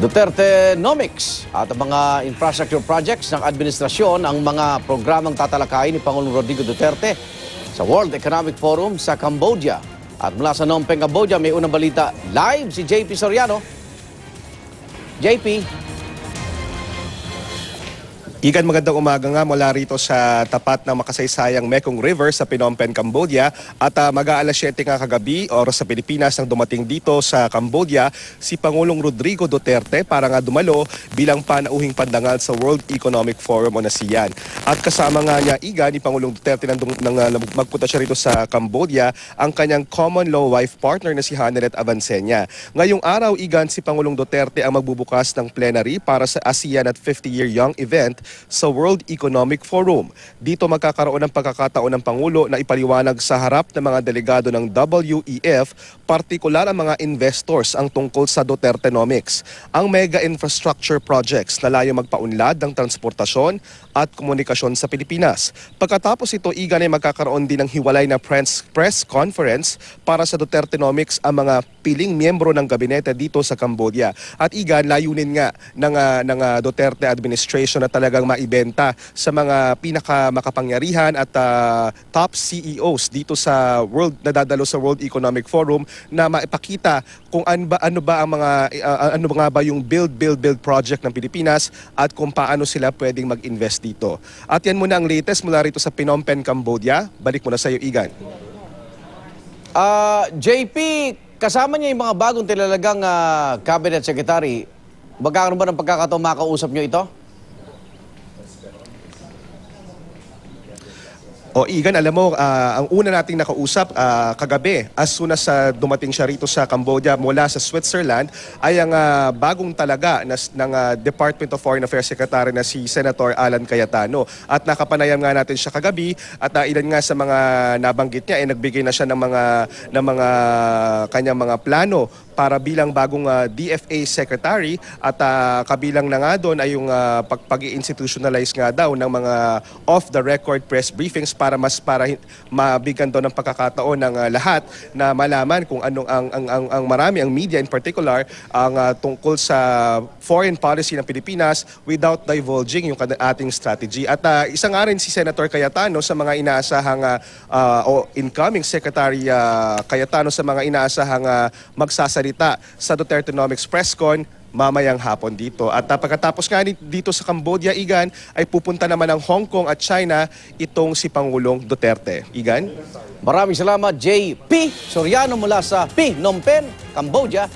Dutertenomics at ang mga infrastructure projects ng administrasyon ang mga programang tatalakayin ni Pangulong Rodrigo Duterte sa World Economic Forum sa Cambodia. At mula sa Phnom Penh, Cambodia, may unang balita live si JP Soriano. JP. Igan, magandang umaga nga mula rito sa tapat ng makasaysayang Mekong River sa Phnom Penh, Cambodia. At mag-aalas 7 nga kagabi, oras sa Pilipinas, nang dumating dito sa Cambodia si Pangulong Rodrigo Duterte para nga dumalo bilang panauhing pandangal sa World Economic Forum o ASEAN. At kasama nga niya, Igan, ni Pangulong Duterte nang magpunta siya rito sa Cambodia, ang kanyang common law wife partner na si Hanelet Avancenia. Ngayong araw, Igan, si Pangulong Duterte ang magbubukas ng plenary para sa ASEAN at 50-year Young event sa World Economic Forum. Dito magkakaroon ng pagkakataon ng Pangulo na ipaliwanag sa harap ng mga delegado ng WEF, partikular ang mga investors ang tungkol sa Dutertenomics, ang mega infrastructure projects na layo magpaunlad ng transportasyon at komunikasyon sa Pilipinas. Pagkatapos ito, Igan, ay magkakaroon din ng hiwalay na press conference para sa Dutertenomics ang mga piling miyembro ng gabinete dito sa Cambodia. At Igan, layunin nga ng Duterte administration na talagang maibenta sa mga pinakamakapangyarihan at top CEOs dito sa nadadalo sa World Economic Forum na maipakita kung ano nga ba yung build project ng Pilipinas at kung paano sila pwedeng mag-invest dito. At yan muna ang latest mula rito sa Phnom Penh, Cambodia. Balik muna sa iyo, Igan. JP, kasama niya yung mga bagong tilalagang cabinet secretary. Magkakaroon ba ng pagkakataon makausap niyo ito? O Igan, alam mo, ang una nating nakausap kagabi, as soon as dumating siya rito sa Cambodia mula sa Switzerland, ay ang bagong talaga ng Department of Foreign Affairs Secretary na si Senator Alan Cayetano. At nakapanayam nga natin siya kagabi at ilan nga sa mga nabanggit niya ay nagbigay na siya ng mga kanyang mga plano para bilang bagong DFA Secretary at kabilang na nga doon ay yung pag-i-institutionalize nga daw ng mga off-the-record press briefings para mabigyan doon ng pagkakataon ng lahat na malaman kung anong ang marami, ang media in particular, ang tungkol sa foreign policy ng Pilipinas without divulging yung ating strategy. At isa nga rin si Senator Cayetano sa mga inaasahang o incoming Secretary Cayetano sa mga inaasahang magsasalita sa Dutertenomics Presscon mamayang hapon dito. At pagkatapos nga dito sa Cambodia, Igan, ay pupunta naman ng Hong Kong at China itong si Pangulong Duterte. Igan? Maraming salamat, JP Soriano mula sa Phnom Penh, Cambodia.